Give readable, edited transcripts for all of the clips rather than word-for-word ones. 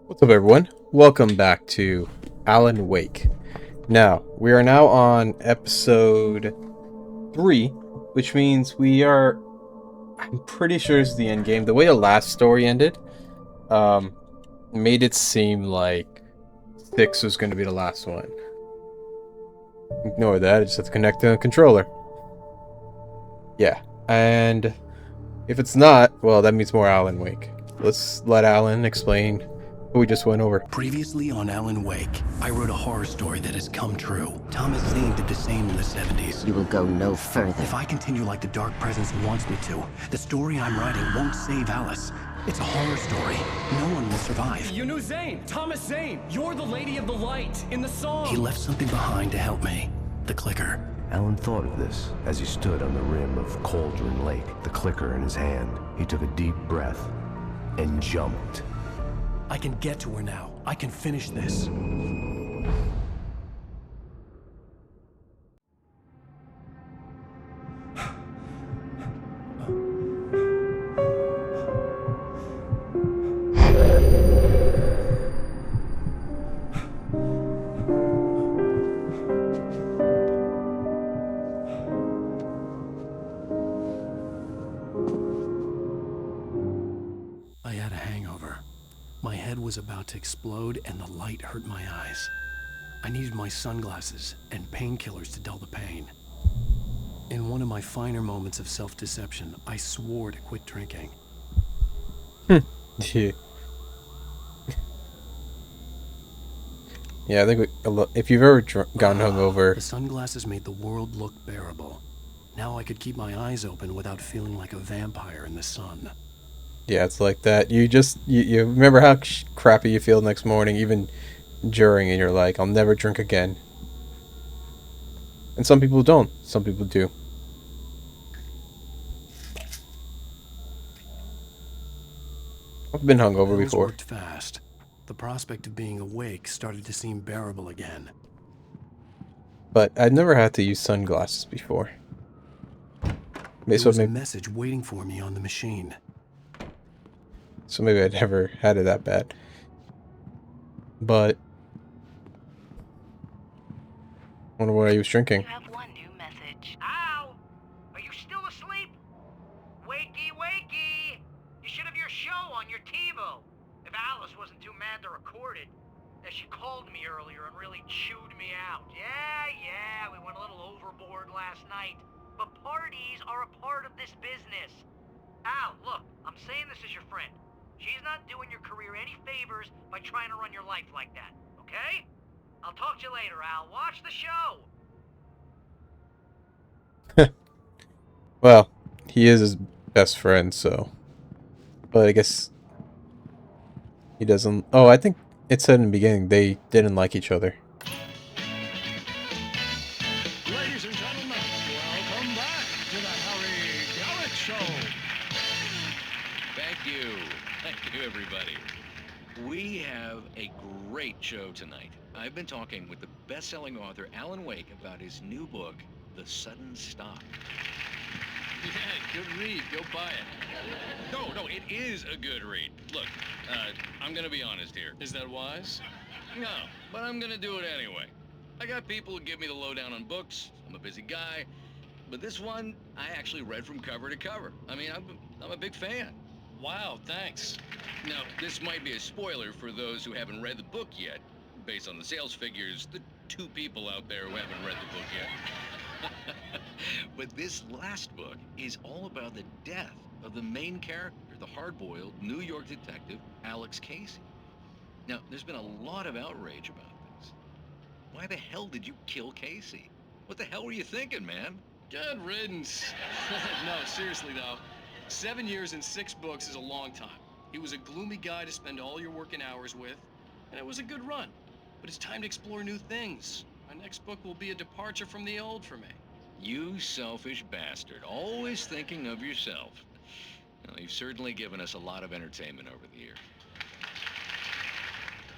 What's up, everyone? Welcome back to Alan Wake. Now, we are now on episode 3, which means I'm pretty sure it's the end game. The way the last story ended, um, made it seem like 6 was going to be the last one. Ignore that, I just have to connect the controller. Yeah, and if it's not, well, that means more Alan Wake. Let's let Alan explain what we just went over. Previously on Alan Wake, I wrote a horror story that has come true. Thomas Zane did the same in the 70s. You will go no further. If I continue like the Dark Presence wants me to, the story I'm writing won't save Alice. It's a horror story. No one will survive. You knew Zane! Thomas Zane! You're the Lady of the Light in the song! He left something behind to help me. The clicker. Alan thought of this as he stood on the rim of Cauldron Lake, the clicker in his hand. He took a deep breath and jumped. I can get to her now. I can finish this. I had a hangover. My head was about to explode and the light hurt my eyes. I needed my sunglasses and painkillers to dull the pain. In one of my finer moments of self-deception, I swore to quit drinking. Yeah. Yeah, I think if you've ever gone hungover, The sunglasses made the world look bearable. Now I could keep my eyes open without feeling like a vampire in the sun. yeah, it's like that. You remember how crappy you feel next morning, even during, and you're like, I'll never drink again. And some people don't. Some people do. I've been hungover Pills before. worked fast. The prospect of being awake started to seem bearable again. But I'd never had to use sunglasses before. There So was a maybe, message waiting for me on the machine. so maybe I'd never had it that bad. But I wonder what I was drinking. You have one new message. Ow! Are you still asleep? Wakey, wakey! You should have your show on your TiVo. If Alice wasn't too mad to record it. As she called me earlier and really chewed me out. Yeah, we went a little overboard last night. But parties are a part of this business. Al, look, I'm saying this as your friend. She's not doing your career any favors by trying to run your life like that, okay? I'll talk to you later, Al. Watch the show. Well, he is his best friend, so. But I guess he doesn't. Oh, I think it said in the beginning they didn't like each other. Ladies and gentlemen, welcome back to the Harry Gallic Show. Thank you. Thank you, everybody. We have a great show tonight. I've been talking with the best-selling author Alan Wake about his new book, The Sudden Stop. Yeah, good read. Go buy it. No, it is a good read. Look, I'm gonna be honest here. Is that wise? No, but I'm gonna do it anyway. I got people who give me the lowdown on books. I'm a busy guy. But this one, I actually read from cover to cover. I mean, I'm a big fan. Wow, thanks. Now, this might be a spoiler for those who haven't read the book yet. Based on the sales figures, the 2 people out there who haven't read the book yet. But this last book is all about the death of the main character, the hard-boiled New York detective, Alex Casey. Now, there's been a lot of outrage about this. Why the hell did you kill Casey? What the hell were you thinking, man? Good riddance. No, seriously though. 7 years and 6 books is a long time. He was a gloomy guy to spend all your working hours with, and it was a good run. But it's time to explore new things. My next book will be a departure from the old for me. You selfish bastard, always thinking of yourself. Well, you've certainly given us a lot of entertainment over the years.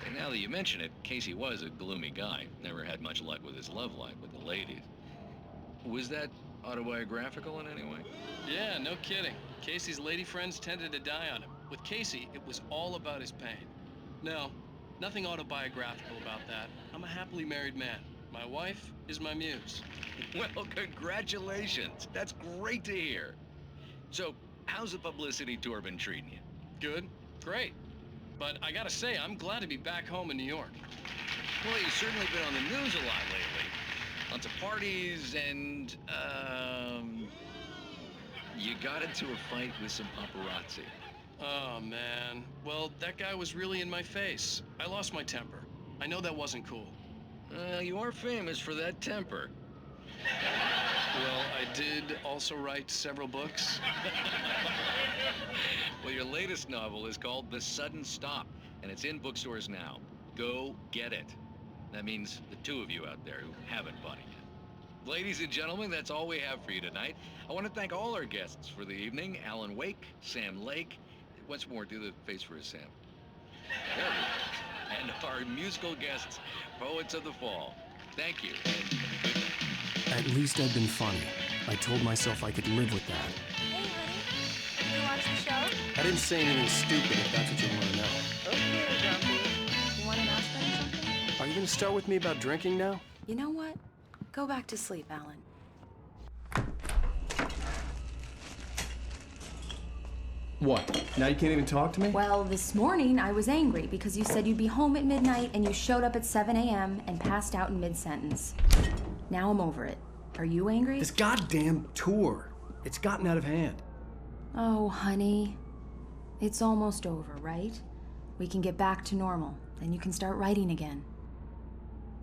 And now that you mention it, Casey was a gloomy guy. Never had much luck with his love life with the ladies. Was that Autobiographical in any way? Yeah, no kidding. Casey's lady friends tended to die on him. With Casey, it was all about his pain. No, nothing autobiographical about that. I'm a happily married man. My wife is my muse. Well, congratulations. That's great to hear. So, how's the publicity tour been treating you? Good, great. But I gotta say, I'm glad to be back home in New York. Well, you've certainly been on the news a lot lately. Lots of parties and, you got into a fight with some paparazzi. Oh, man. Well, that guy was really in my face. I lost my temper. I know that wasn't cool. You are famous for that temper. Well, I did also write several books. Well, your latest novel is called The Sudden Stop, and it's in bookstores now. Go get it. That means the two of you out there who haven't bought it yet. Ladies and gentlemen, that's all we have for you tonight. I want to thank all our guests for the evening. Alan Wake, Sam Lake. Once more, do the face for Sam. There we go. And our musical guests, Poets of the Fall. Thank you, and good night. At least I'd been funny. I told myself I could live with that. Hey, honey. You watch the show? I didn't say anything stupid, if that's what you want to know. Okay, Grumpy. You want an aspirin or something? Are you going to start with me about drinking now? You know what? Go back to sleep, Alan. What? Now you can't even talk to me? Well, this morning I was angry because you said you'd be home at midnight and you showed up at 7 a.m. and passed out in mid-sentence. Now I'm over it. Are you angry? This goddamn tour. It's gotten out of hand. Oh, honey. It's almost over, right? We can get back to normal. Then you can start writing again.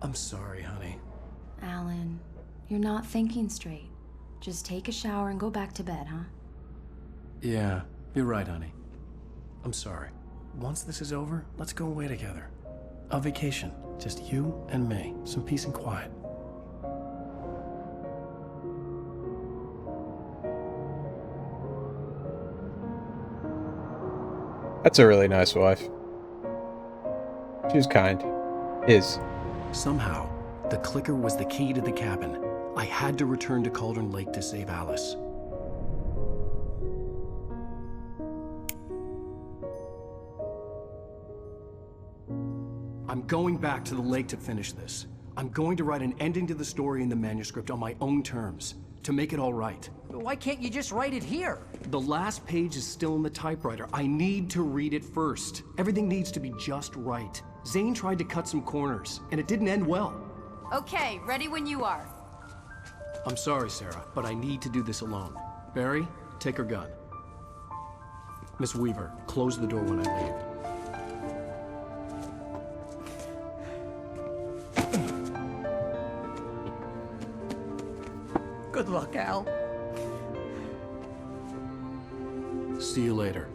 I'm sorry, honey. Alan, you're not thinking straight. Just take a shower and go back to bed, huh? Yeah, you're right, honey. I'm sorry. Once this is over, let's go away together. A vacation. Just you and me. Some peace and quiet. That's a really nice wife. She was kind. Is. Somehow, the clicker was the key to the cabin. I had to return to Cauldron Lake to save Alice. I'm going back to the lake to finish this. I'm going to write an ending to the story in the manuscript on my own terms, to make it all right. Why can't you just write it here? The last page is still in the typewriter. I need to read it first. Everything needs to be just right. Zane tried to cut some corners, and it didn't end well. Okay, ready when you are. I'm sorry, Sarah, but I need to do this alone. Barry, take her gun. Miss Weaver, close the door when I leave. Good luck, Al. See you later.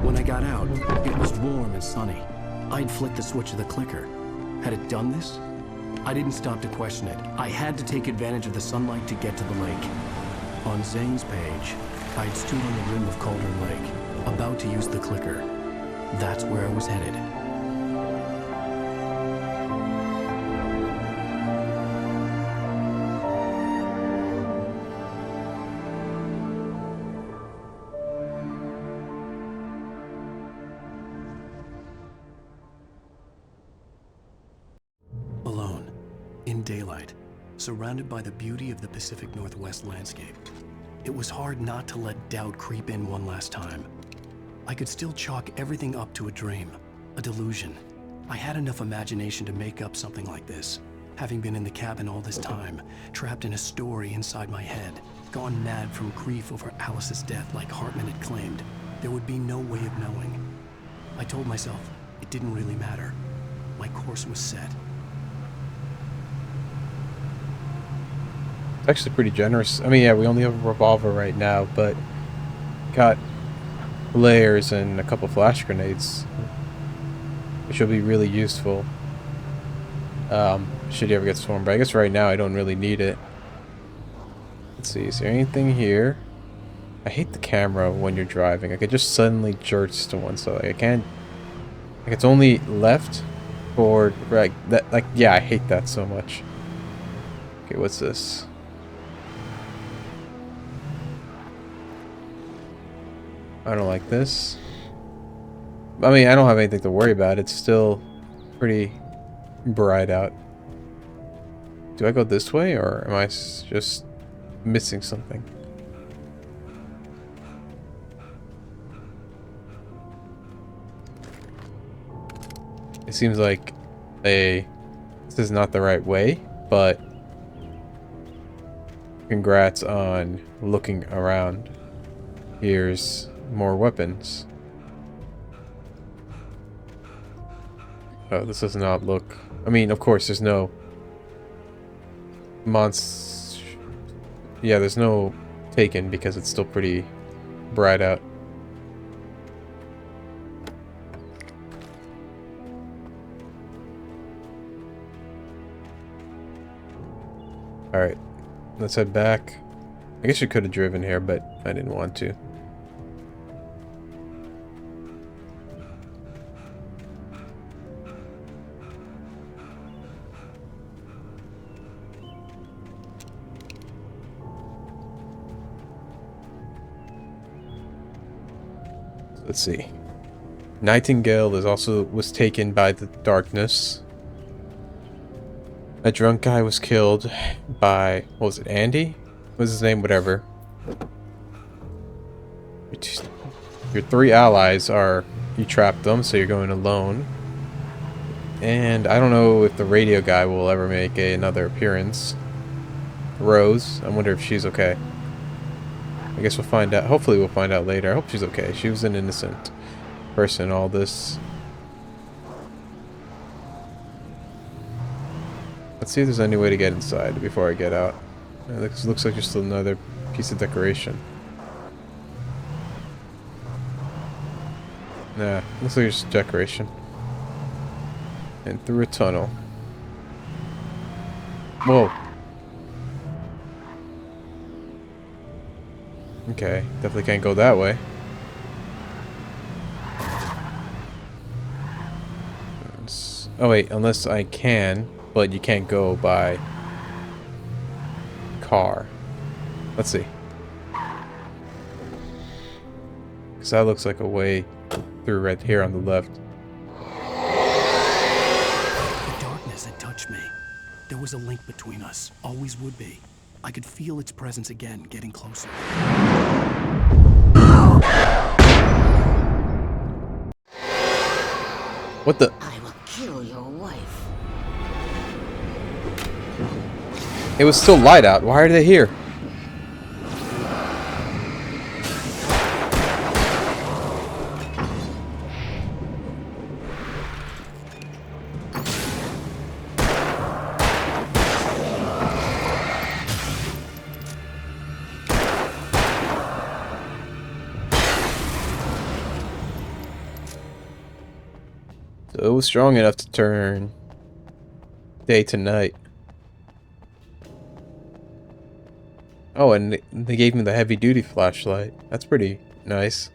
When I got out, it was warm and sunny. I'd flicked the switch of the clicker. Had it done this? I didn't stop to question it. I had to take advantage of the sunlight to get to the lake. On Zane's page, I'd stood on the rim of Cauldron Lake, about to use the clicker. That's where I was headed. Alone, in daylight, surrounded by the beauty of the Pacific Northwest landscape, it was hard not to let doubt creep in one last time. I could still chalk everything up to a dream, a delusion. I had enough imagination to make up something like this, having been in the cabin all this time, trapped in a story inside my head, gone mad from grief over Alice's death like Hartman had claimed. There would be no way of knowing. I told myself it didn't really matter. My course was set. It's actually pretty generous. I mean, yeah, we only have a revolver right now, but got layers and a couple flash grenades, which will be really useful should you ever get swarmed. But I guess right now I don't really need it. Let's see, is there anything here? I hate the camera when you're driving. Like, it just suddenly jerks to one side. Like, I can't... Like, it's only left, forward, right. That, like, yeah, I hate that so much. Okay, what's this? I don't like this. I mean, I don't have anything to worry about. It's still pretty bright out. Do I go this way, or am I just missing something? It seems like this is not the right way, but congrats on looking around. Here's more weapons. Oh, this does not look... I mean, of course, there's no... Yeah, there's no taken because it's still pretty bright out. Alright, let's head back. I guess you could have driven here, but I didn't want to. Let's see. Nightingale was taken by the darkness. A drunk guy was killed by, what was it, Andy? What was his name? Whatever. Your 3 allies are, you trapped them, so you're going alone. And I don't know if the radio guy will ever make another appearance. Rose, I wonder if she's okay. I guess we'll find out. Hopefully we'll find out later. I hope she's okay. She was an innocent person in all this. Let's see if there's any way to get inside before I get out. This looks like just another piece of decoration. Nah, looks like just decoration. And through a tunnel. Whoa. Okay, definitely can't go that way. Oh wait, unless I can, but you can't go by car. Let's see. Because that looks like a way through right here on the left. The darkness had touched me. There was a link between us. Always would be. I could feel its presence again, getting closer. What the? I will kill your wife. It was still light out. Why are they here? So it was strong enough to turn day to night. Oh, and they gave me the heavy-duty flashlight. That's pretty nice.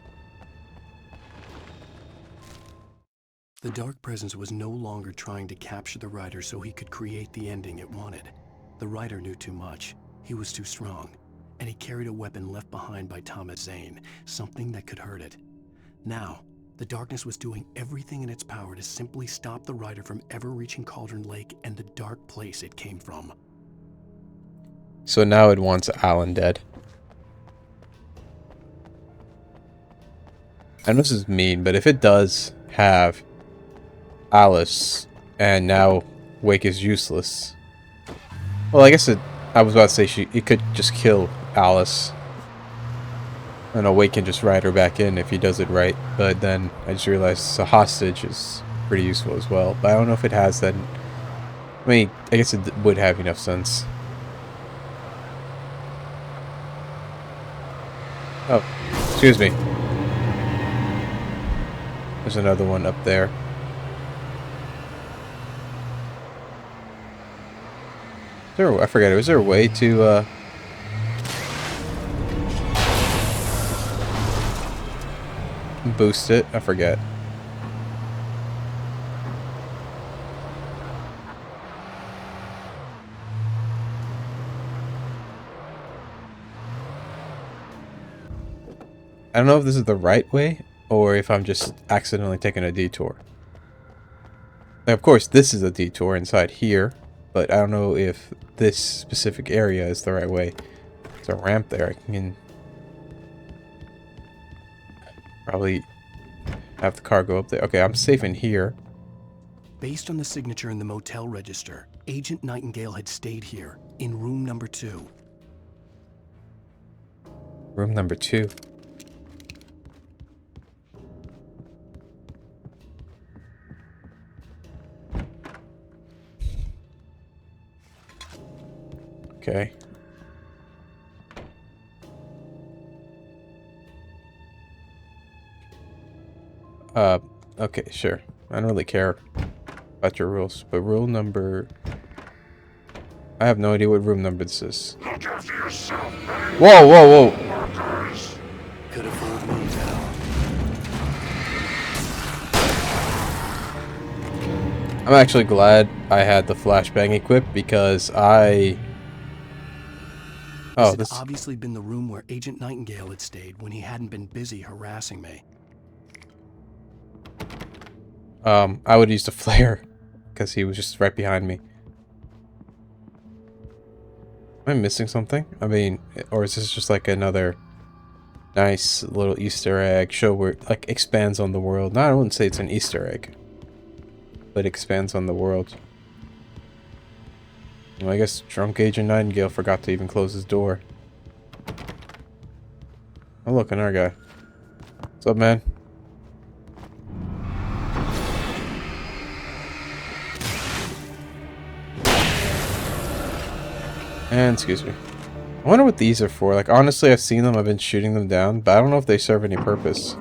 The dark presence was no longer trying to capture the writer so he could create the ending it wanted. The writer knew too much. He was too strong. And he carried a weapon left behind by Thomas Zane, something that could hurt it. Now, the darkness was doing everything in its power to simply stop the writer from ever reaching Cauldron Lake and the dark place it came from. So now it wants Alan dead. I know this is mean, but if it does have Alice and now Wake is useless. Well, I guess I was about to say it could just kill Alice. And Wake can just ride her back in if he does it right. But then I just realized a hostage is pretty useful as well. But I don't know if it has that. I mean, I guess it would have enough sense. Oh, excuse me. There's another one up there. I forget. Was there a way to boost it? I forget. I don't know if this is the right way or if I'm just accidentally taking a detour. Now, of course, this is a detour inside here, but I don't know if this specific area is the right way. There's a ramp there. I can probably have the car go up there. Okay, I'm safe in here. Based on the signature in the motel register, Agent Nightingale had stayed here, in room number 2. Room number 2. Okay. Okay, sure. I don't really care about your rules, but rule number... I have no idea what room number this is. Whoa, whoa, whoa! Could have fooled me, pal. I'm actually glad I had the flashbang equipped because I... Oh, this this... had obviously been the room where Agent Nightingale had stayed when he hadn't been busy harassing me. I would use the flare because he was just right behind me. Am I missing something? I mean, or is this just like another nice little Easter egg show where it like expands on the world? No, I wouldn't say it's an Easter egg, but expands on the world. Well, I guess drunk Agent Nightingale forgot to even close his door. Oh look, another guy. What's up, man? And excuse me. I wonder what these are for. Like, honestly, I've seen them. I've been shooting them down, but I don't know if they serve any purpose.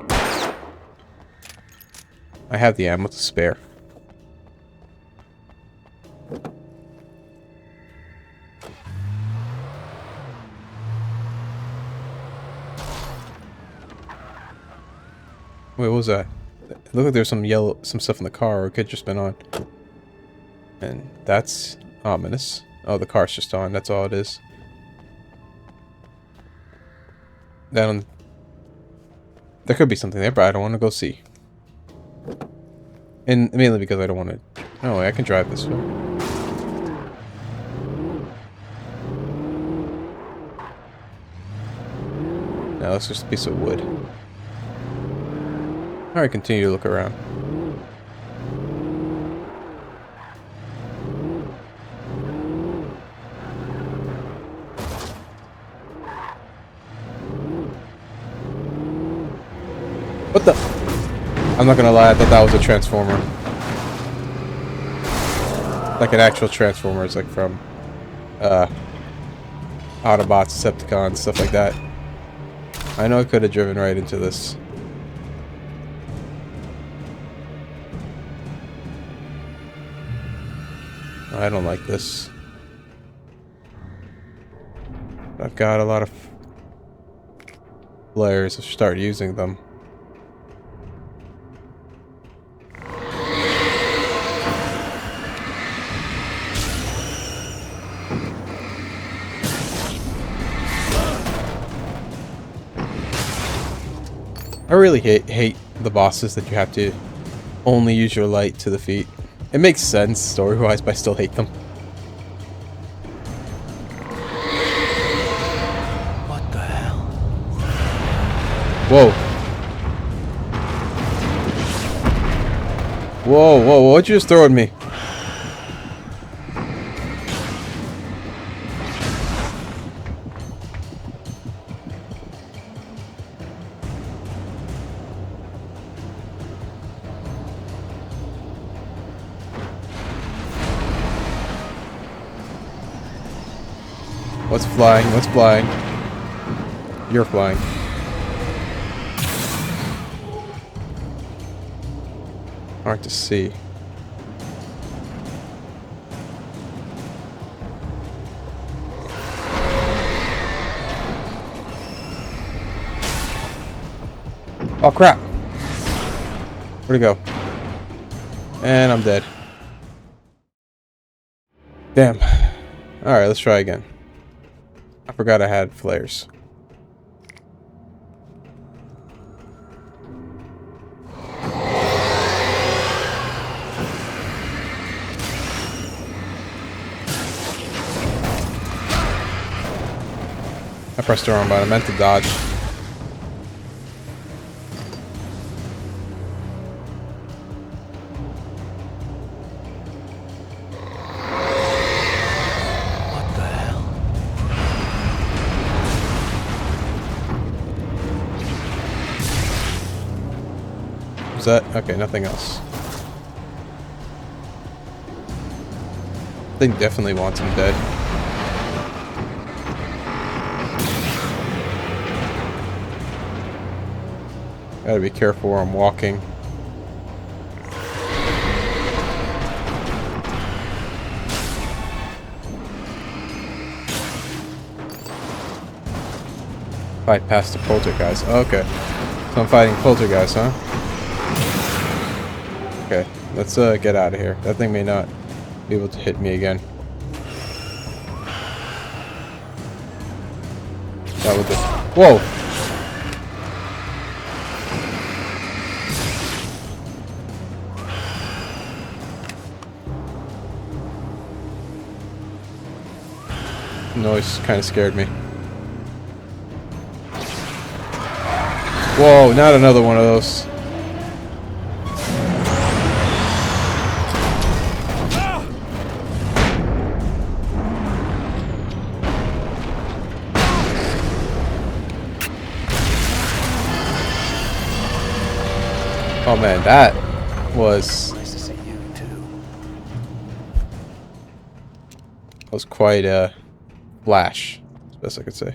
I have the ammo to spare. Wait, what was that? It looked like there's some stuff in the car, or it could just been on. And that's ominous. Oh, the car's just on. That's all it is. Then there could be something there, but I don't want to go see. And mainly because I don't want to. No way, I can drive this way. Now that's just a piece of wood. Alright, continue to look around. What the? I'm not gonna lie, I thought that was a transformer. Like an actual transformer, it's like from Autobots, Decepticons, stuff like that. I know I could have driven right into this. I don't like this. I've got a lot of flares to start using them. I really hate the bosses that you have to only use your light to defeat. It makes sense story-wise, but I still hate them. What the hell? Whoa. Whoa, whoa, what'd you just throw at me? What's flying? What's flying? You're flying. Hard to see. Oh crap! Where'd it go? And I'm dead. Damn. Alright, let's try again. I forgot I had flares. I pressed the wrong button. I meant to dodge. What the hell? Was that? Okay, nothing else. Thing definitely wants him dead. Gotta be careful where I'm walking. Fight past the poltergeist. Oh, okay. So I'm fighting poltergeist, huh? Okay, let's get out of here. That thing may not be able to hit me again. That would just... Whoa! Noise kind of scared me. Whoa, not another one of those. Oh man, that was... Nice to see you too. was quite a flash, as best I could say.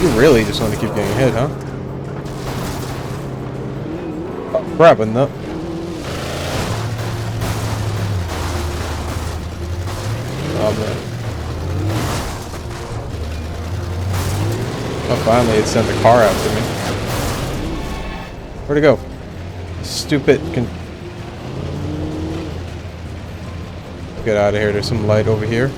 You really just want to keep getting hit, huh? Oh, crap, and the... Oh man. Oh, finally it sent the car after me. Where'd it go? Stupid Get out of here. There's some light over here.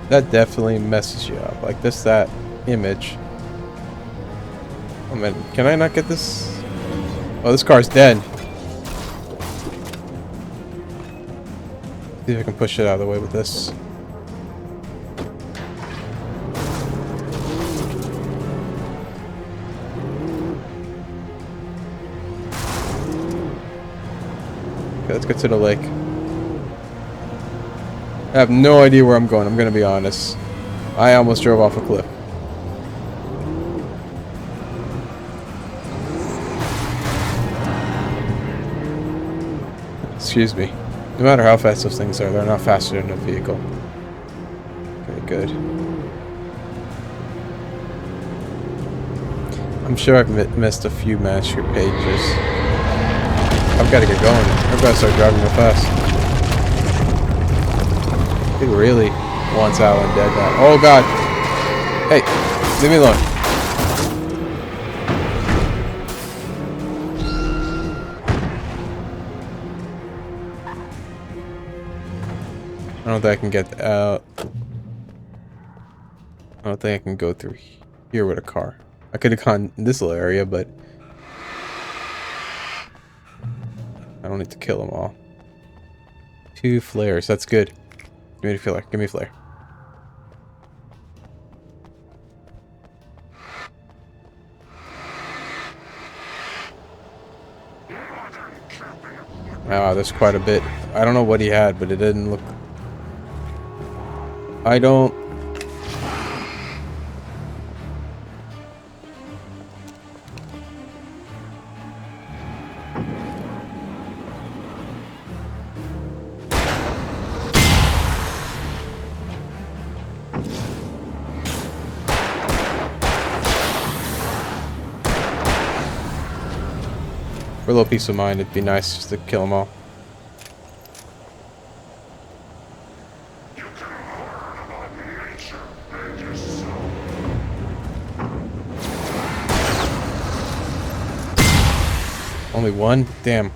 That definitely messes you up. Like this, that image. Oh man, can I not get this? Oh, this car's dead. See if I can push it out of the way with this. Okay, let's get to the lake. I have no idea where I'm going, I'm gonna be honest. I almost drove off a cliff. Excuse me. No matter how fast those things are, they're not faster than a vehicle. Okay, good. I'm sure I've missed a few manuscript pages. I've got to get going. I've got to start driving real fast. He really wants Alan dead now. Oh god! Hey, leave me alone. I don't think I can get out. I don't think I can go through here with a car. I could have gone in this little area, but I don't need to kill them all. 2 flares, that's good. Give me a flare. Give me a flare. Wow, there's quite a bit. I don't know what he had, but it didn't look... I don't... For a little peace of mind, it'd be nice just to kill them all. Only one? Damn.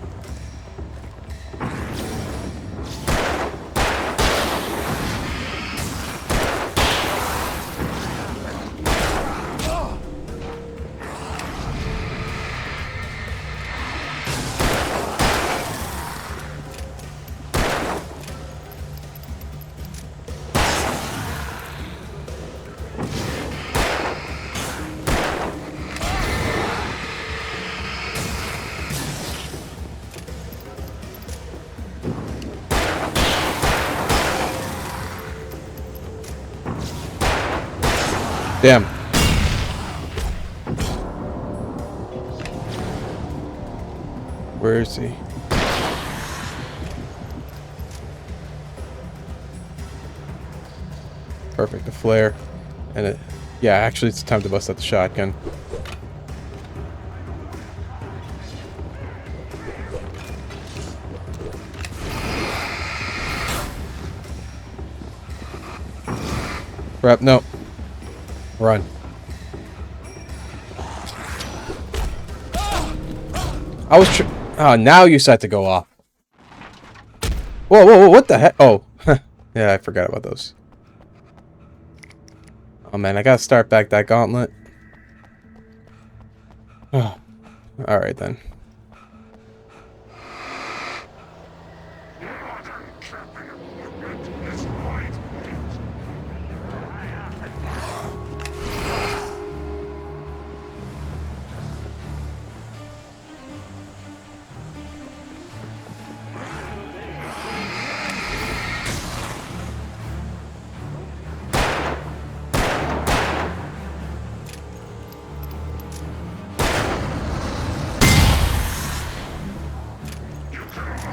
Damn. Where is he? Perfect, a flare. And it... Yeah, actually it's time to bust out the shotgun. Crap, no. Run. I was oh, now you set to go off. Whoa, whoa, whoa, what the heck? Oh, yeah, I forgot about those. Oh man, I gotta start back that gauntlet. Oh, alright then.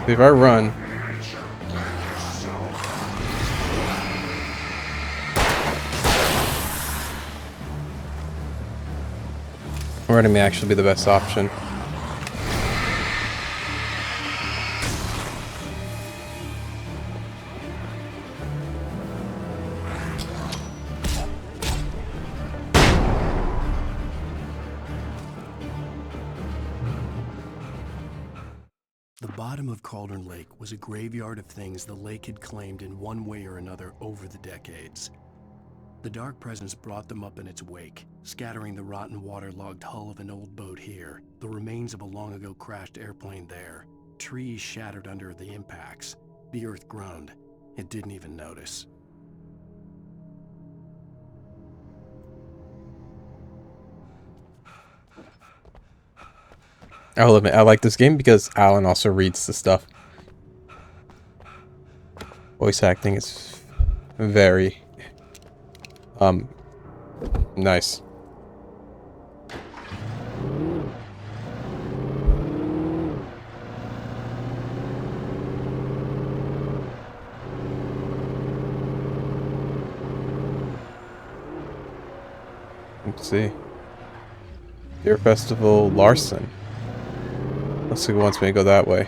If I run... Running may actually be the best option. The bottom of Cauldron Lake was a graveyard of things the lake had claimed in one way or another over the decades. The Dark Presence brought them up in its wake, scattering the rotten waterlogged hull of an old boat here, the remains of a long-ago crashed airplane there, trees shattered under the impacts. The earth groaned. It didn't even notice. I'll admit, I like this game because Alan also reads the stuff. Voice acting is very, nice. Let's see. Deer Festival, Larson. Looks like it wants me to go that way.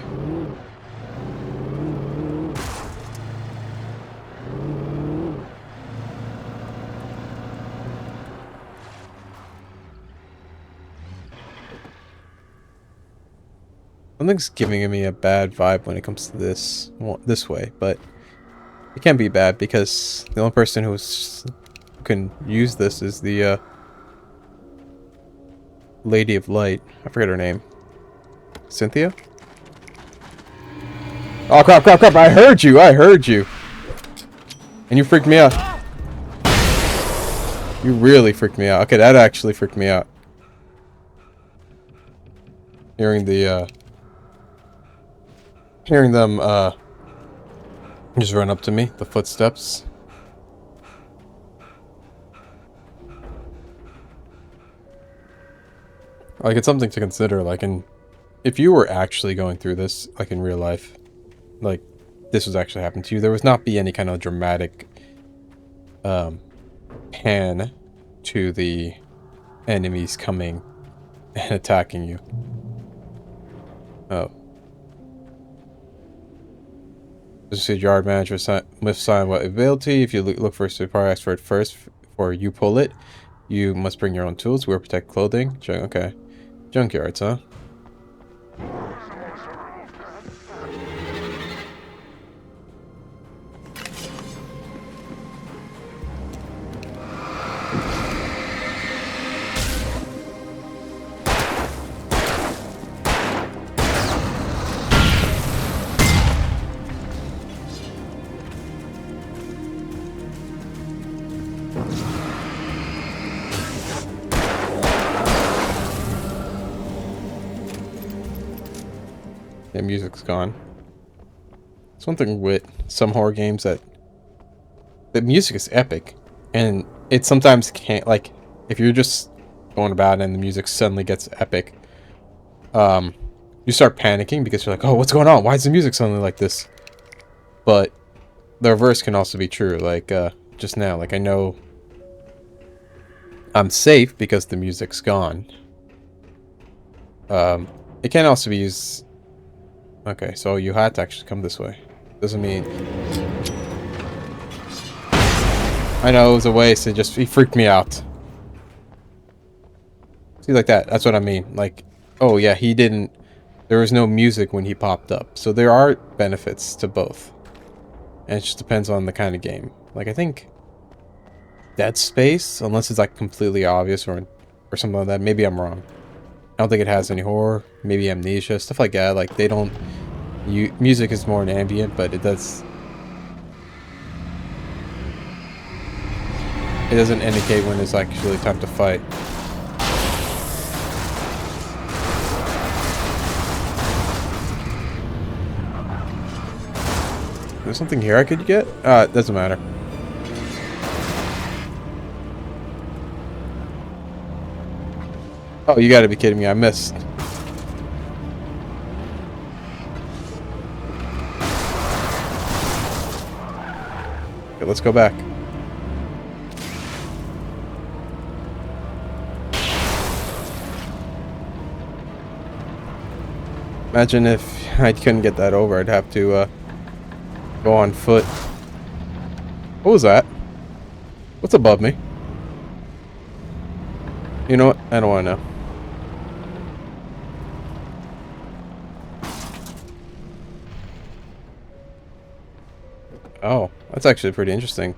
Something's giving me a bad vibe when it comes to this way, but it can't be bad because the only person who can use this is the Lady of Light. I forget her name. Cynthia? Oh crap, crap, crap! I heard you! I heard you! And you freaked me out. You really freaked me out. Okay, that actually freaked me out. Hearing the Hearing them just run up to me, the footsteps. Like, it's something to consider, like, if you were actually going through this, like, in real life, like, this was actually happening to you, there would not be any kind of dramatic, pan to the enemies coming and attacking you. Oh. This is yard manager with sign what ability. If you look for a supply expert first, or you pull it, you must bring your own tools. Wear protect clothing. Okay. Junkyards, huh? Yeah, music's gone. It's one thing with some horror games that the music is epic, and it sometimes can't, like, if you're just going about and the music suddenly gets epic, you start panicking because you're like, oh, what's going on? Why is the music suddenly like this? But the reverse can also be true. Like, just now, like, I know I'm safe because the music's gone. It can also be used. Okay, so you had to actually come this way. Doesn't mean... I know, it was a waste. He freaked me out. See, like that. That's what I mean. Like, oh yeah, he didn't... There was no music when he popped up. So there are benefits to both. And it just depends on the kind of game. Like, I think... Dead Space, unless it's like completely obvious or something like that. Maybe I'm wrong. I don't think it has any horror. Maybe Amnesia, stuff like that. Like, they don't... music is more an ambient, but it does... It doesn't indicate when it's actually time to fight. There's something here I could get? It doesn't matter. Oh, you gotta be kidding me, I missed. Okay, let's go back. Imagine if I couldn't get that over, I'd have to go on foot. What was that? What's above me? You know what? I don't want to know. Oh, that's actually pretty interesting.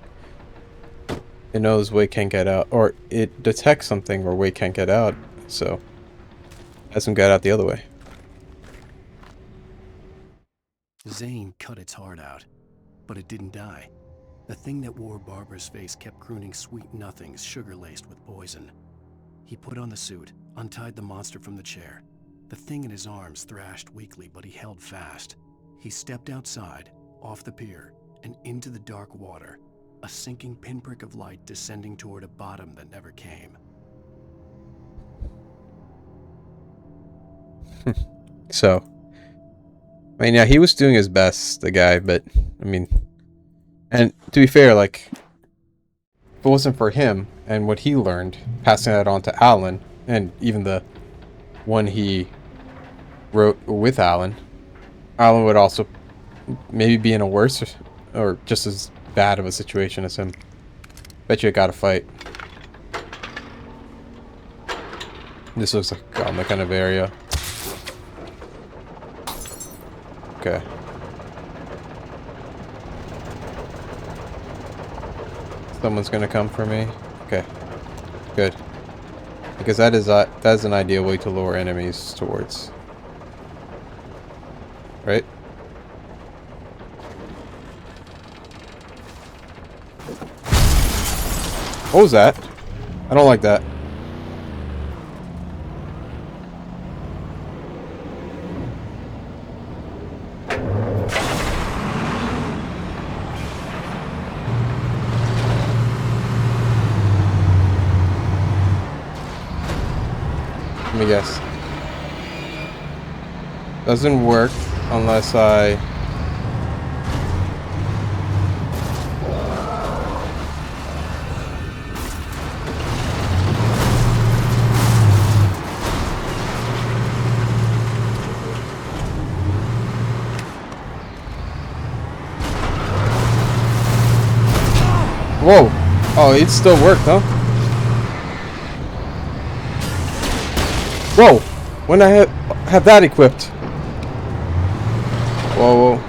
It knows Wade can't get out, or it detects something where Wade can't get out, so has him get out the other way. Zane cut its heart out, but it didn't die. The thing that wore Barbara's face kept crooning sweet nothings sugar-laced with poison. He put on the suit, untied the monster from the chair. The thing in his arms thrashed weakly, but he held fast. He stepped outside, off the pier, and into the dark water, a sinking pinprick of light descending toward a bottom that never came. So, I mean, yeah, he was doing his best, the guy, but, I mean, and to be fair, like, if it wasn't for him and what he learned, passing that on to Alan, and even the one he wrote with Alan would also maybe be in a worse or just as bad of a situation as him. Bet you it got a fight. This looks like a Gauntlet kind of area. Okay. Someone's gonna come for me. Okay. Good. Because that is an ideal way to lure enemies towards. Right? What was that? I don't like that. me guess. Doesn't work unless I... Whoa! Oh, it still worked, huh? Whoa! When I have that equipped. Whoa, whoa.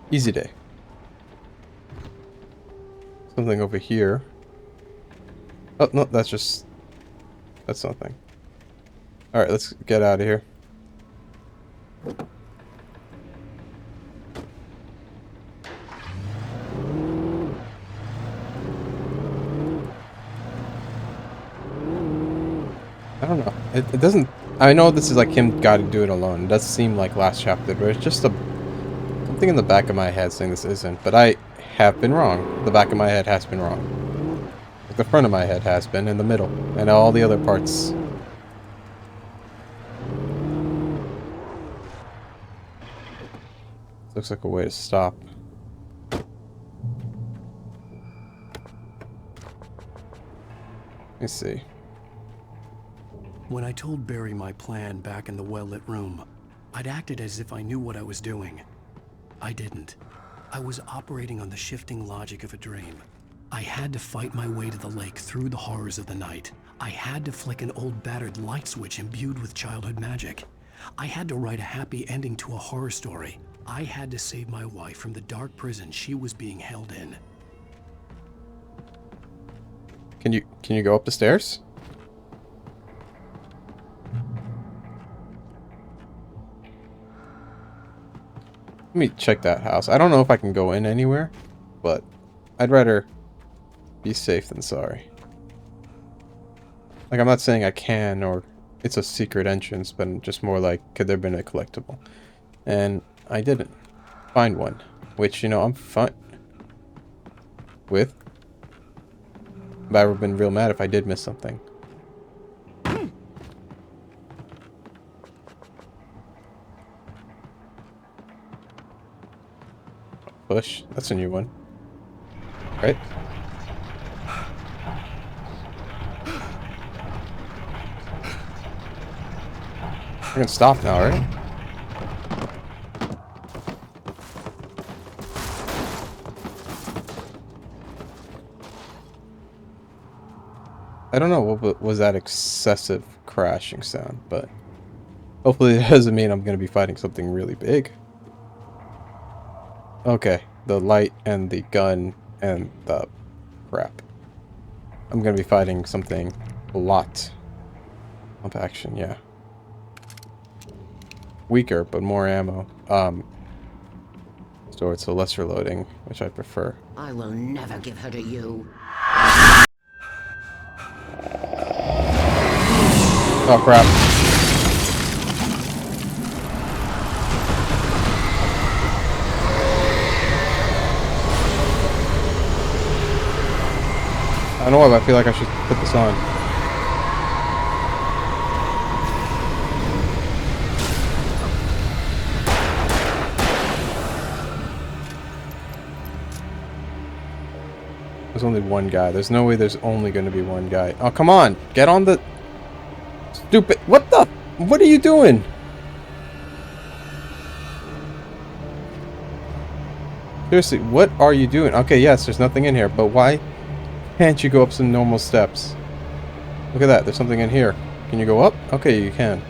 Easy day. Something over here. Oh, no, that's just... That's nothing. Alright, let's get out of here. I don't know. It doesn't... I know this is like him gotta do it alone. It does seem like last chapter, but it's just a... something in the back of my head saying this isn't. But I have been wrong. The back of my head has been wrong. The front of my head has been, in the middle, and all the other parts. Looks like a way to stop. Let me see. When I told Barry my plan back in the well-lit room, I'd acted as if I knew what I was doing. I didn't. I was operating on the shifting logic of a dream. I had to fight my way to the lake through the horrors of the night. I had to flick an old battered light switch imbued with childhood magic. I had to write a happy ending to a horror story. I had to save my wife from the dark prison she was being held in. Can you go up the stairs? Let me check that house. I don't know if I can go in anywhere, but I'd rather be safe than sorry. Like, I'm not saying I can or it's a secret entrance, but just more like, could there have been a collectible? And I didn't find one, which, you know, I'm fine with. But I would have been real mad if I did miss something. Push. That's a new one. Right? I can stop now, right? I don't know what was that excessive crashing sound, but hopefully it doesn't mean I'm going to be fighting something really big. Okay, the light and the gun and the crap. I'm going to be fighting something a lot of action, yeah. Weaker, but more ammo. Stored, so less reloading, which I prefer. I will never give her to you. Oh crap. I don't know if I feel like I should put this on. There's only one guy. There's no way there's only going to be one guy. Oh, come on. Get on the... Stupid... What the... What are you doing? Seriously, what are you doing? Okay, yes, there's nothing in here, but why can't you go up some normal steps? Look at that. There's something in here. Can you go up? Okay, you can.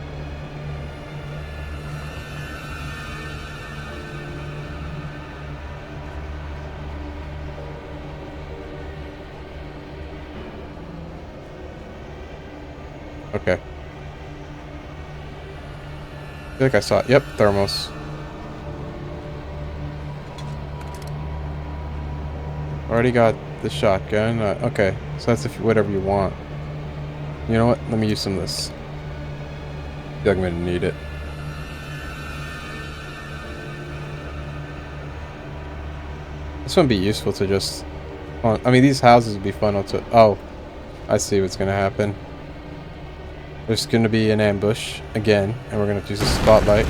Okay. I feel like I saw it. Yep, thermos. Already got the shotgun. Okay, so that's if whatever you want. You know what? Let me use some of this. I feel like I'm gonna need it. This would be useful to just... I mean, these houses would be fun to... Oh, I see what's gonna happen. There's gonna be an ambush again, and we're gonna use a spotlight.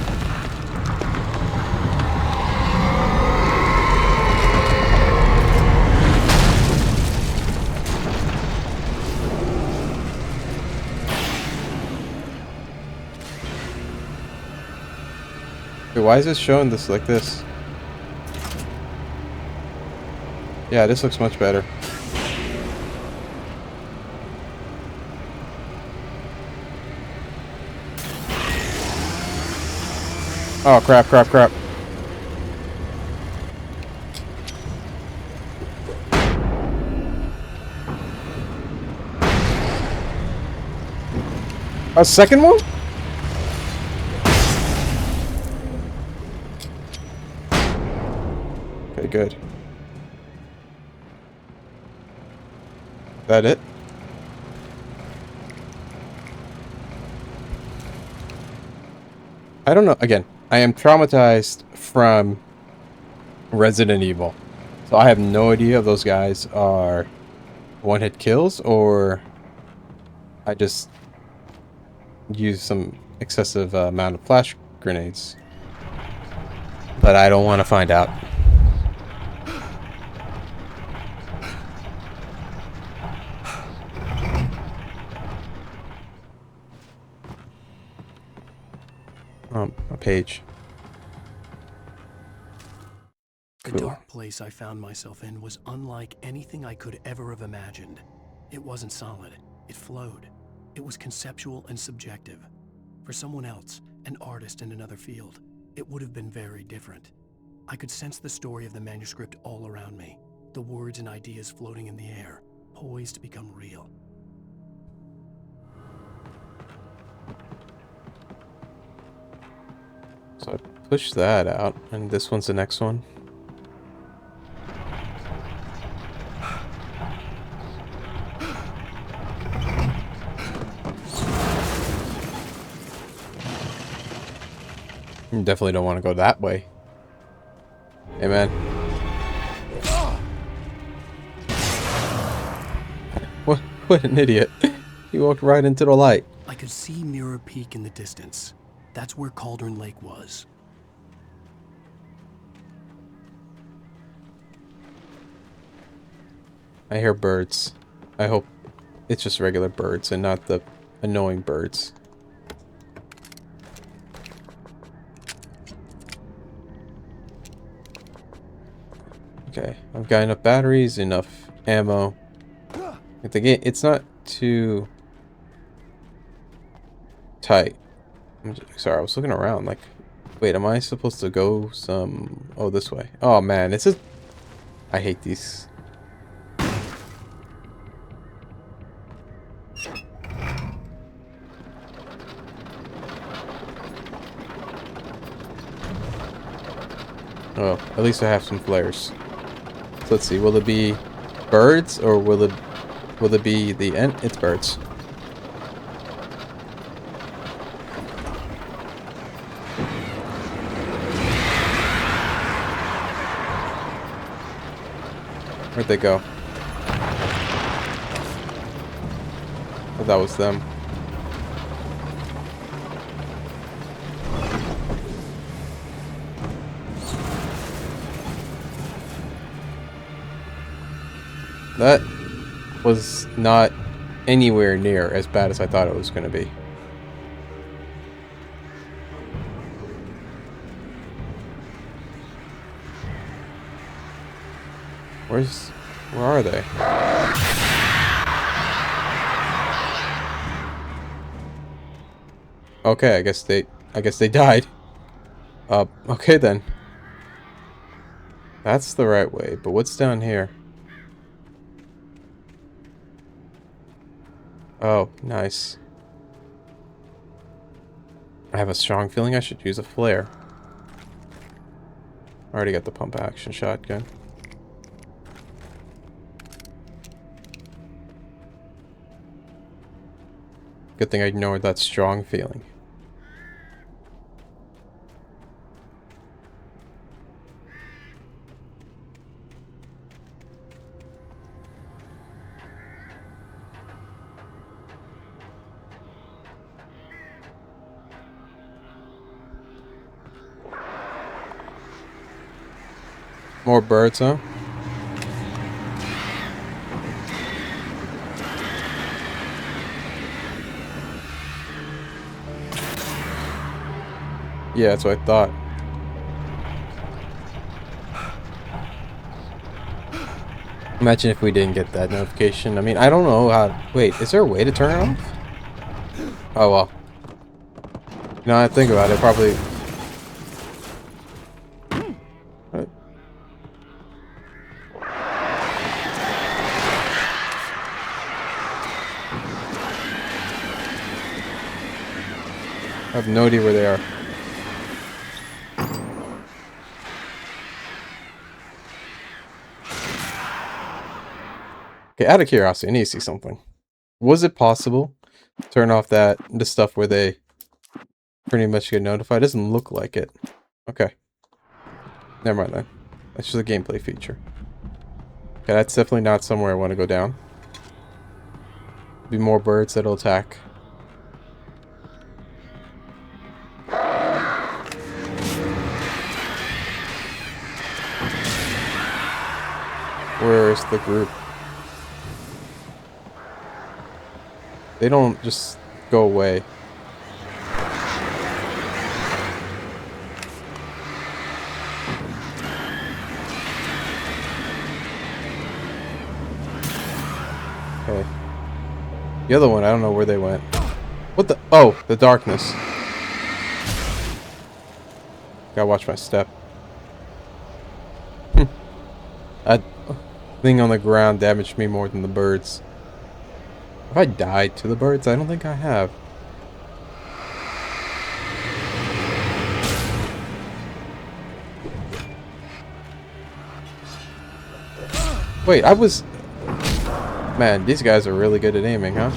Wait, why is this showing this like this? Yeah, this looks much better. Oh, crap, crap, crap. A second one? Okay, good. That it? I don't know. Again, I am traumatized from Resident Evil. So I have no idea if those guys are one-hit kills or I just use some excessive amount of flash grenades. But I don't want to find out. A page. The dark place I found myself in was unlike anything I could ever have imagined. It wasn't solid. It flowed. It was conceptual and subjective. For someone else, an artist in another field, it would have been very different. I could sense the story of the manuscript all around me, the words and ideas floating in the air, poised to become real. So I push that out, and this one's the next one. You definitely don't want to go that way. Hey, man. What an idiot. He walked right into the light. I could see Mirror Peak in the distance. That's where Cauldron Lake was. I hear birds. I hope it's just regular birds and not the annoying birds. Okay, I've got enough batteries, enough ammo. The game, it's not too tight. Sorry, I was looking around like, wait, am I supposed to go some... Oh, this way. Oh, man, this is... I hate these. Oh, at least I have some flares. So let's see, will it be birds or will it be the end? It's birds. Where'd they go? Oh, that was them. That was not anywhere near as bad as I thought it was going to be. Where are they? Okay, I guess they died. Okay then. That's the right way, but what's down here? Oh, nice. I have a strong feeling I should use a flare. I already got the pump action shotgun. Good thing I ignored that strong feeling. More birds, huh? Yeah, that's what I thought. Imagine if we didn't get that notification. I mean, I don't know how... Wait, is there a way to turn it off? Oh, well. You know, I think about it, probably... What? I have no idea where they are. Okay, out of curiosity, I need to see something. Was it possible to turn off the stuff where they pretty much get notified? It doesn't look like it. Okay. Never mind then. That's just a gameplay feature. Okay, that's definitely not somewhere I want to go down. Be more birds that'll attack. Where's the group? They don't just go away. Okay. The other one, I don't know where they went. What the? Oh, the darkness. Gotta watch my step. That thing on the ground damaged me more than the birds. Have I died to the birds? I don't think I have. Wait, I was... Man, these guys are really good at aiming, huh?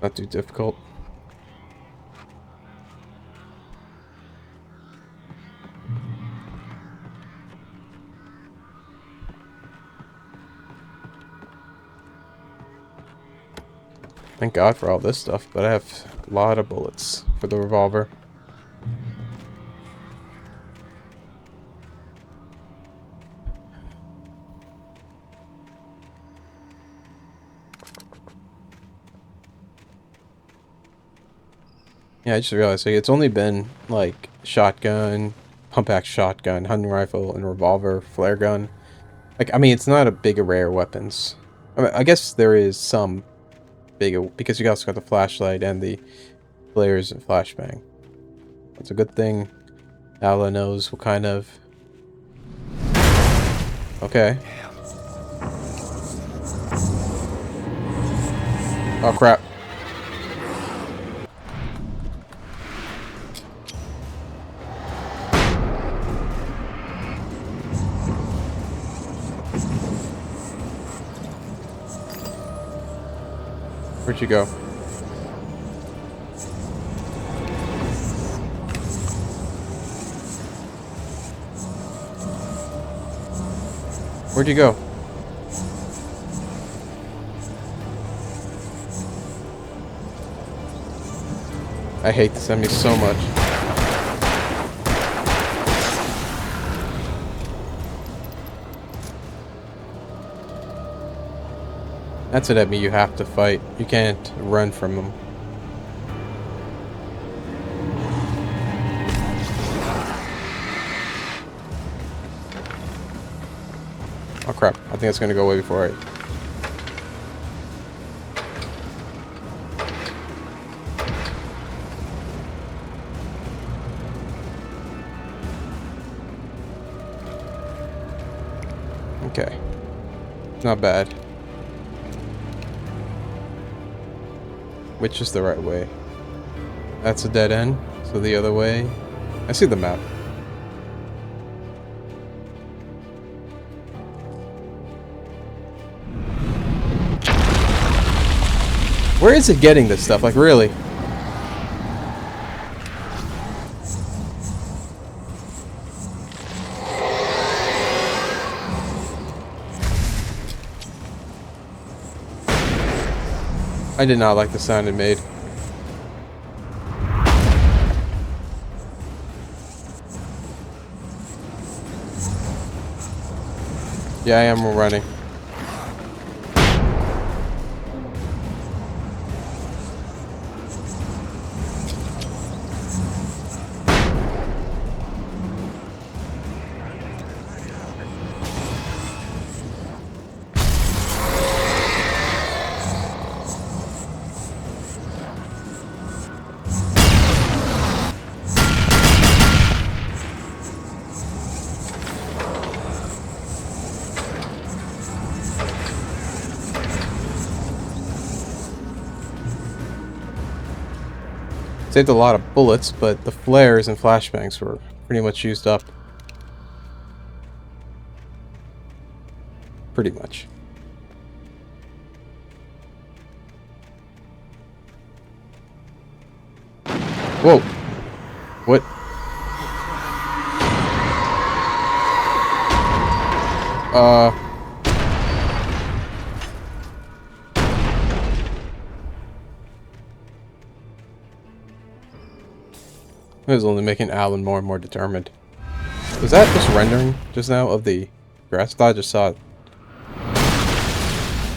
Not too difficult. Thank God for all this stuff, but I have a lot of bullets for the revolver. Yeah, I just realized like, it's only been like shotgun, pump action shotgun, hunting rifle, and revolver, flare gun. Like, I mean, it's not a big array of weapons. I mean, I guess there is some big, because you also got the flashlight and the flares and flashbang. It's a good thing Ala knows what kind of... Okay. Oh, crap. Where'd you go? Where'd you go? I hate this enemy so much. That's an enemy you have to fight. You can't run from them. Oh crap, I think that's gonna go away before I... Okay. Not bad. which is the right way? That's a dead end, so the other way. I see the map. Where is it getting this stuff? Like, really? I did not like the sound it made. Yeah, I am running. Saved a lot of bullets, but the flares and flashbangs were pretty much used up. Pretty much. Whoa! What? It was only making Alan more and more determined. Was that just rendering just now of the grass? I thought I just saw it.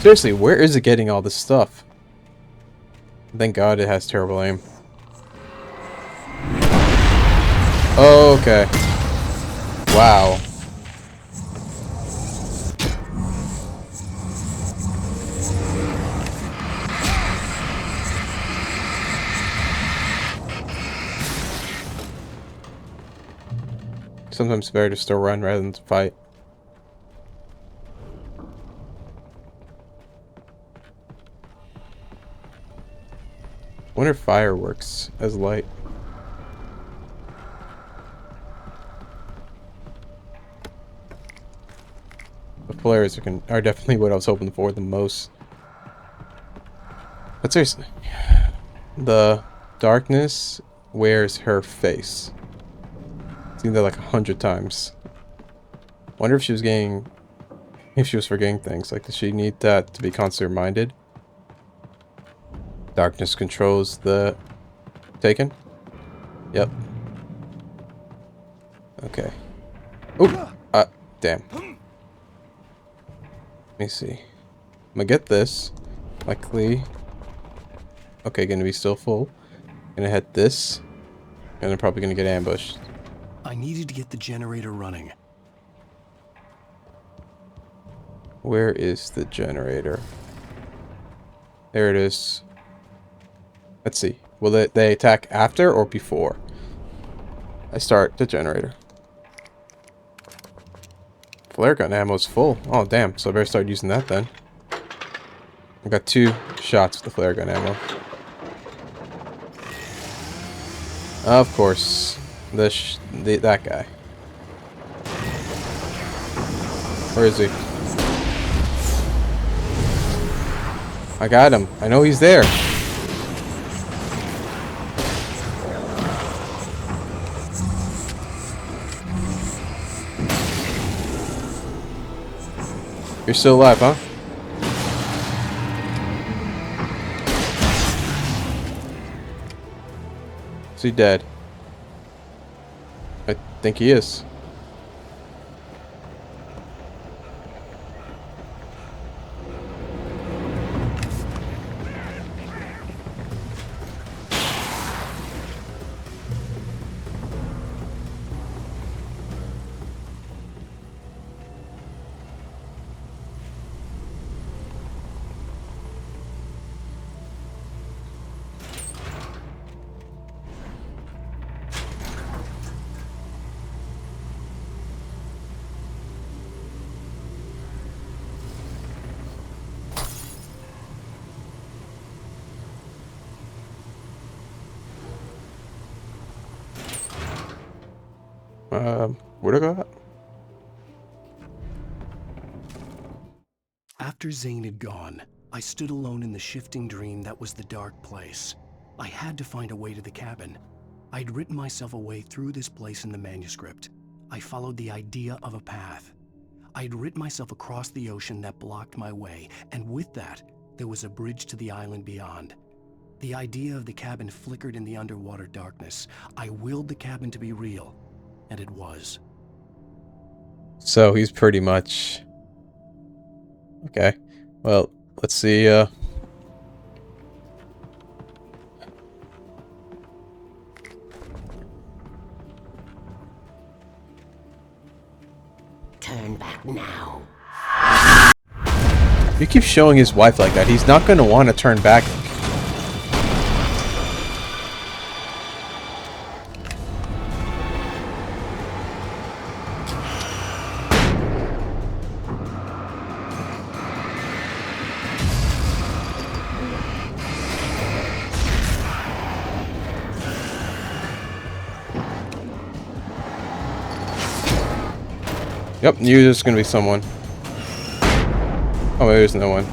Seriously, where is it getting all this stuff? Thank God it has terrible aim. Okay. Wow. Sometimes it's better to still run rather than to fight. Wonder if fire works as light. The flares are definitely what I was hoping for the most. But seriously, the darkness wears her face. Seen that like 100 times. Wonder if she was forgetting things. Like, does she need that to be constantly reminded? Darkness controls the Taken? Yep. Okay. Oh! Damn. Let me see. I'm gonna get this. Likely. Okay, gonna be still full. Gonna hit this. And I'm probably gonna get ambushed. I needed to get the generator running. Where is the generator? There it is. Let's see. Will they attack after or before I start the generator? Flare gun ammo's full. Oh, damn. So I better start using that then. I got 2 shots with the flare gun ammo. Of course. That guy. Where is he? I got him. I know he's there. You're still alive, huh? Is he dead? I think he is. Where'd I go? After Zane had gone, I stood alone in the shifting dream that was the dark place. I had to find a way to the cabin. I'd written myself a way through this place in the manuscript. I followed the idea of a path. I'd written myself across the ocean that blocked my way, and with that, there was a bridge to the island beyond. The idea of the cabin flickered in the underwater darkness. I willed the cabin to be real, and it was. So he's pretty much... Okay. Well, let's see, Turn back now. You keep showing his wife like that, he's not gonna want to turn back. Yep, knew there's gonna be someone. Oh, maybe there's no one.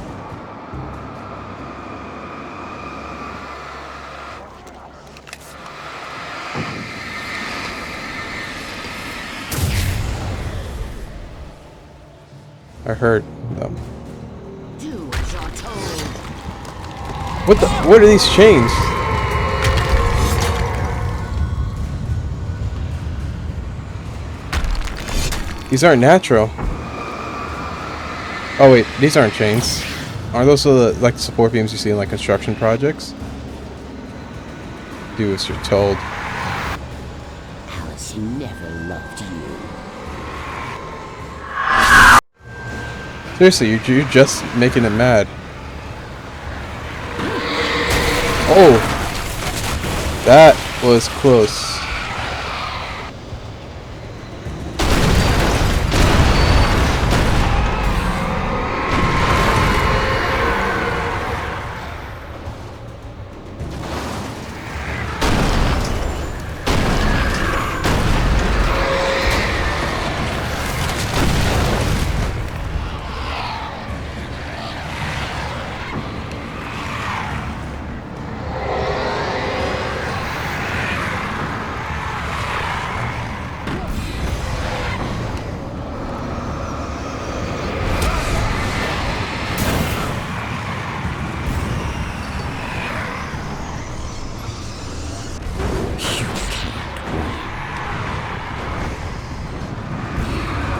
I heard them. Do as you're told. What the? What are these chains? These aren't natural. Oh wait, these aren't chains. Are those the like support beams you see in like construction projects? Do as you're told. Alice never loved you. Seriously, you're just making it mad. Oh, that was close.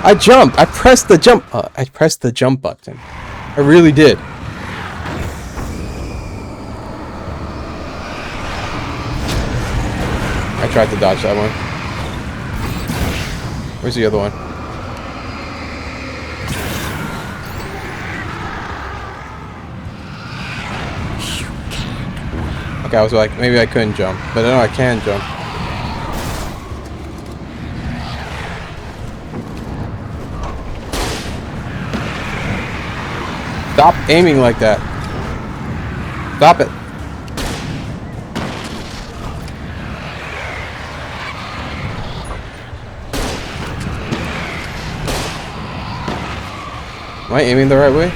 I jumped. I pressed the jump. I pressed the jump button. I really did. I tried to dodge that one. Where's the other one? Okay, I was like, maybe I couldn't jump, but no, I can jump. Stop aiming like that. Stop it. Am I aiming the right way?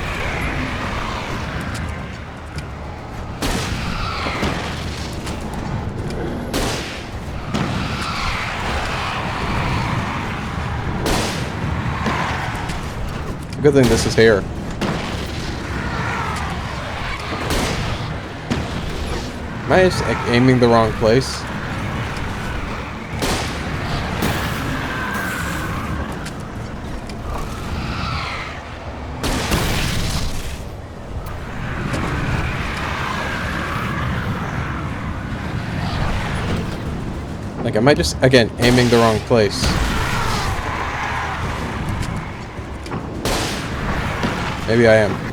Good thing this is here. Am I just like aiming the wrong place? Like, am I just, again, aiming the wrong place? Maybe I am.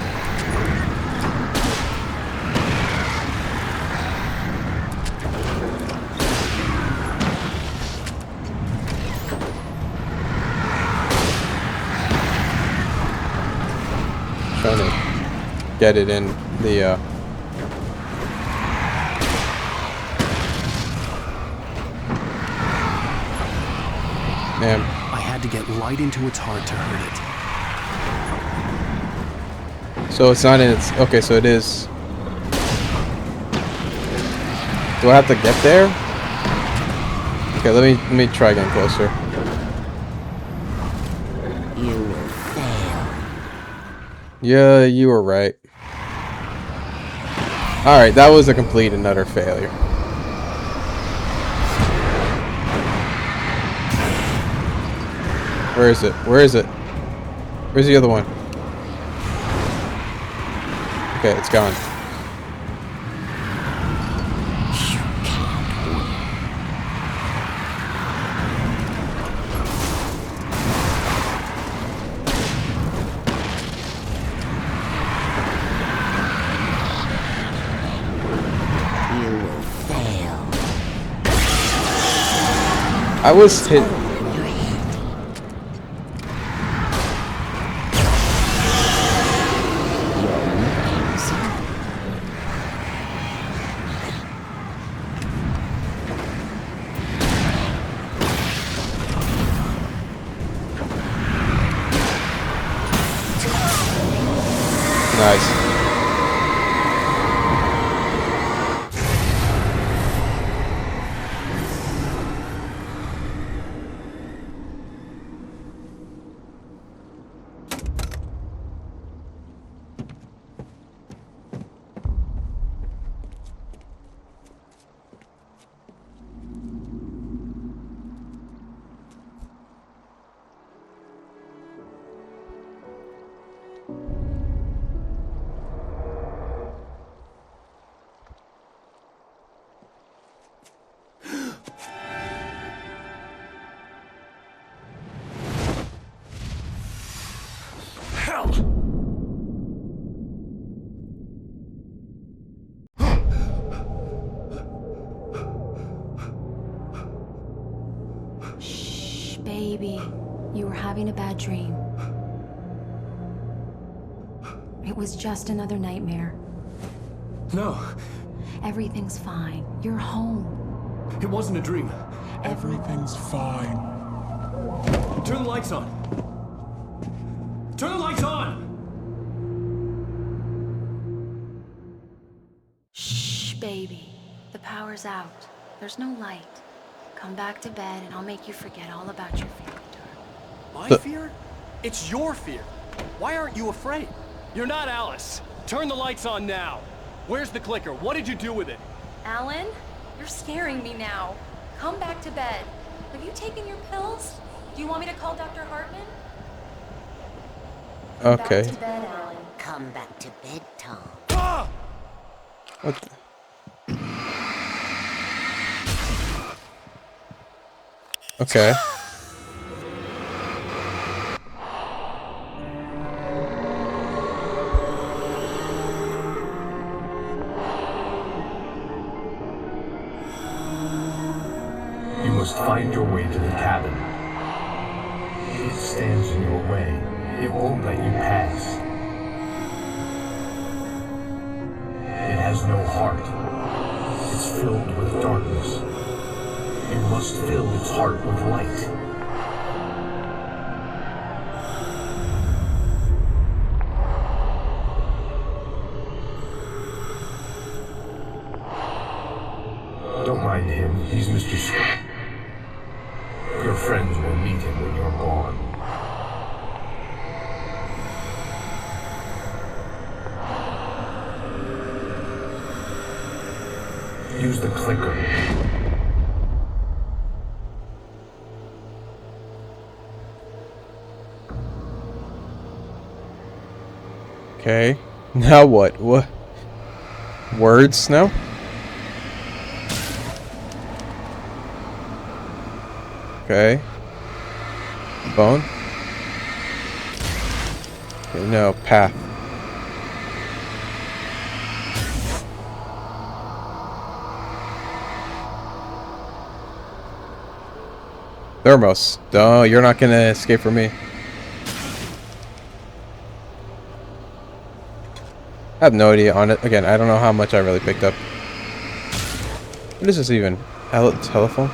Trying to get it in the Ma'am. I had to get light into its heart to hurt it. So it's not in its... Okay, so it is... Do I have to get there? Okay, let me try getting closer. You will fail. Yeah, you were right. Alright, that was a complete and utter failure. Where is it? Where is it? Where's the other one? Okay, it's gone. You will fail. I was hit. Nice. Shh, baby. You were having a bad dream. It was just another nightmare. No, Everything's fine. You're home. it wasn't a dream. Everything's fine. Turn the lights on. Turn the lights on! Shh, baby. The power's out. There's no light. Come back to bed and I'll make you forget all about your fear. My The- fear? It's your fear. Why aren't you afraid? You're not Alice. Turn the lights on now. Where's the clicker? What did you do with it? Alan, you're scaring me now. Come back to bed. Have you taken your pills? Do you want me to call Dr. Hartman? Okay. Back to bed, Alan. Come back to bed, Tom. Ah! What the... Okay. You must find your way to the cabin. It stands in your way. It won't let you pass. It has no heart. It's filled with darkness. You must fill its heart with light. Don't mind him. He's Mr. Scott. Your friends will meet him when you're gone. Use the clicker. Okay. Now what? What? Words now? Okay. Bone? Okay, no, path. Thermos. Oh, you're not gonna escape from me. I have no idea on it. Again, I don't know how much I really picked up. What is this even? Telephone?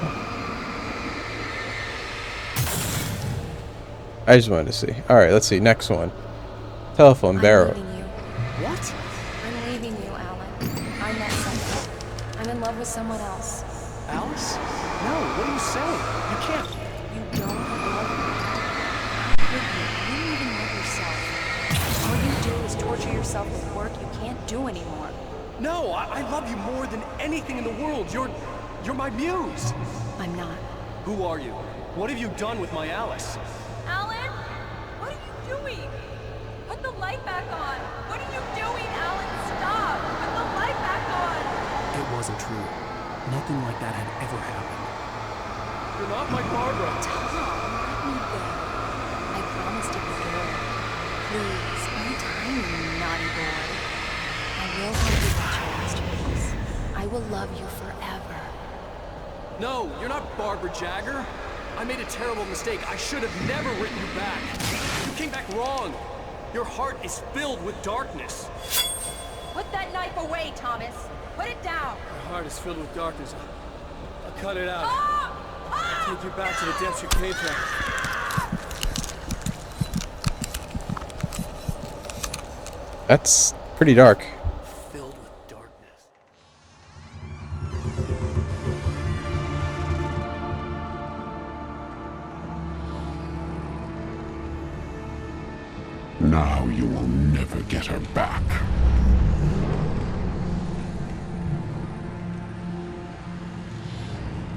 I just wanted to see. Alright, let's see. Next one. Telephone barrel. I'm leaving you. What? I'm leaving you, Alan. I met someone. I'm in love with someone else. Alice? No, what are you saying? You can't. You don't love me. Whitney, you don't even love yourself. All you do is torture yourself with work you can't do anymore. No, I love you more than anything in the world. You're my muse. I'm not. Who are you? What have you done with my Alice? Alan? What are you doing? Put the light back on. What are you doing, Alan? Stop. Put the light back on. It wasn't true. Nothing like that had ever happened. You're not my Barbara. Tom, let me go. I promise to be good. Please, one time, you naughty boy. I will help you with your masterpiece. I will love you forever. No, you're not Barbara Jagger. I made a terrible mistake. I should have never written you back. You came back wrong. Your heart is filled with darkness. Put that knife away, Thomas. Put it down. Your heart is filled with darkness. I'll cut it out. Ah! I'll take you back to the depths you came from. That's pretty dark. Filled with darkness. Now you will never get her back.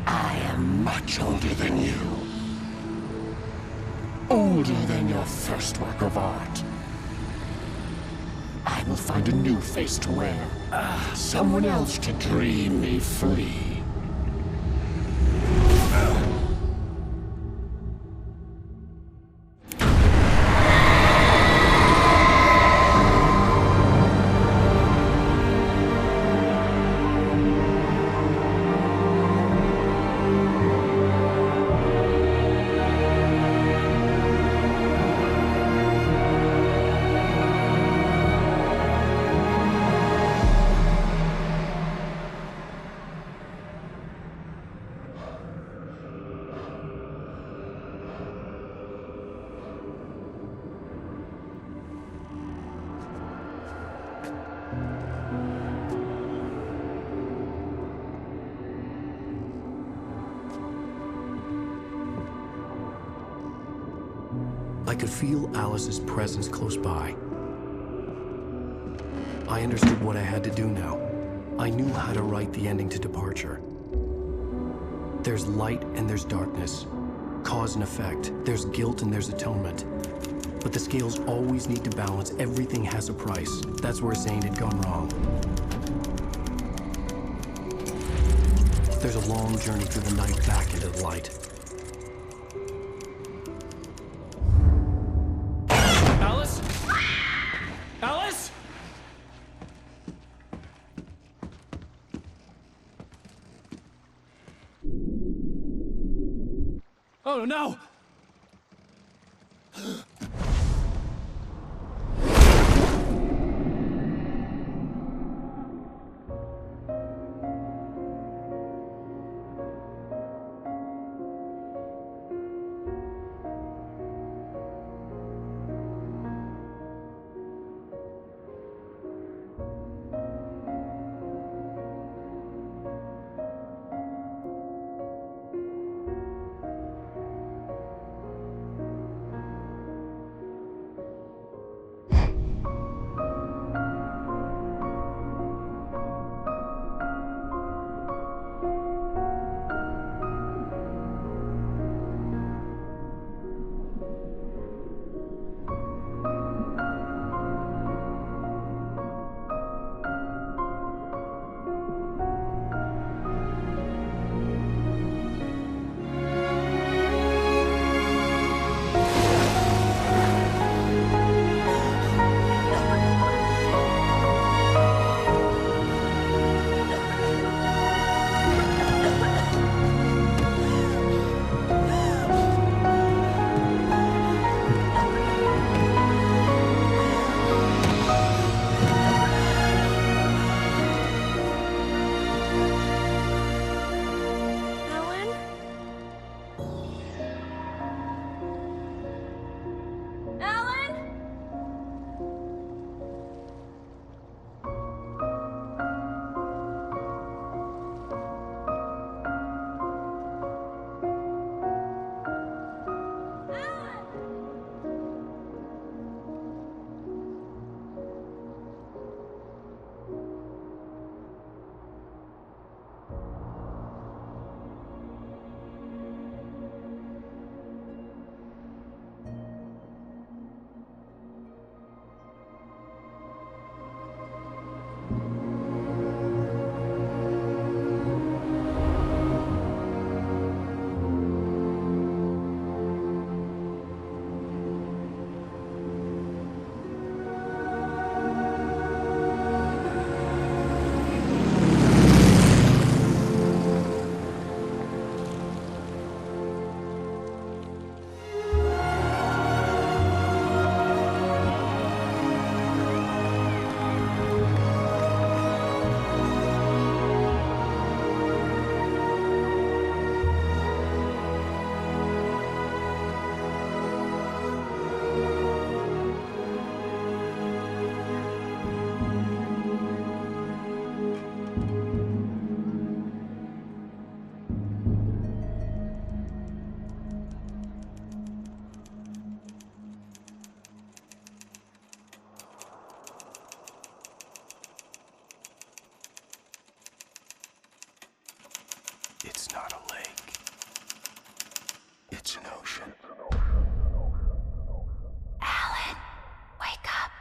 I am much older than you. Older than your first work of art. I will find a new face to wear. Someone else to dream me free. I could feel Alice's presence close by. I understood what I had to do now. I knew how to write the ending to Departure. There's light and there's darkness. Cause and effect. There's guilt and there's atonement. But the scales always need to balance. Everything has a price. That's where Zane had gone wrong. There's a long journey through the night back into the light. Alice? Alice? Oh no! It's an ocean. Alan, wake up.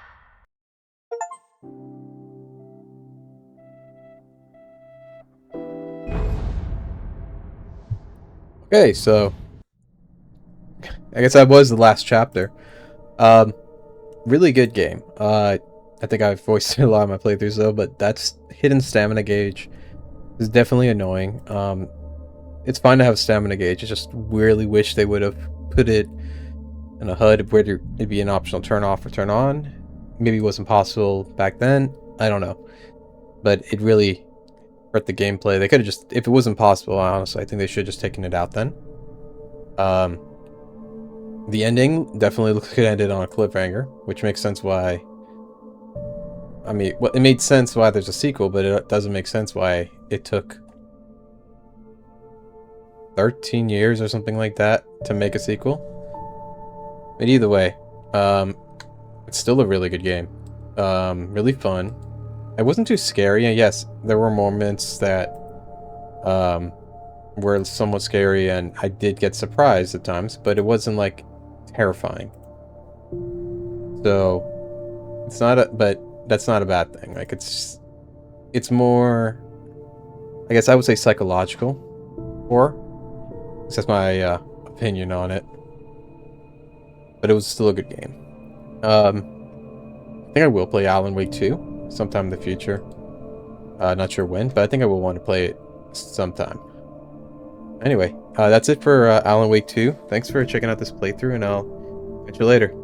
Okay, so I guess that was the last chapter. Really good game. I think I've voiced a lot of my playthroughs though, but that's hidden stamina gauge is definitely annoying. It's fine to have a stamina gauge. I just really wish they would have put it in a HUD where it'd be an optional turn off or turn on. Maybe it wasn't possible back then. I don't know, but it really hurt the gameplay. They could have just, if it wasn't possible, honestly, I think they should have just taken it out then. The ending definitely looks like it ended on a cliffhanger, which makes sense why. I mean, well, it made sense why there's a sequel, but it doesn't make sense why it took 13 years or something like that to make a sequel. But either way, it's still a really good game. Really fun. It wasn't too scary, and yes, there were moments that were somewhat scary, and I did get surprised at times, but it wasn't like terrifying. So it's not a, but that's not a bad thing. Like it's more, I guess I would say, psychological horror. That's my opinion on it. But it was still a good game. I think I will play Alan Wake 2 sometime in the future. Not sure when, but I think I will want to play it sometime. Anyway, that's it for Alan Wake 2. Thanks for checking out this playthrough, and I'll catch you later.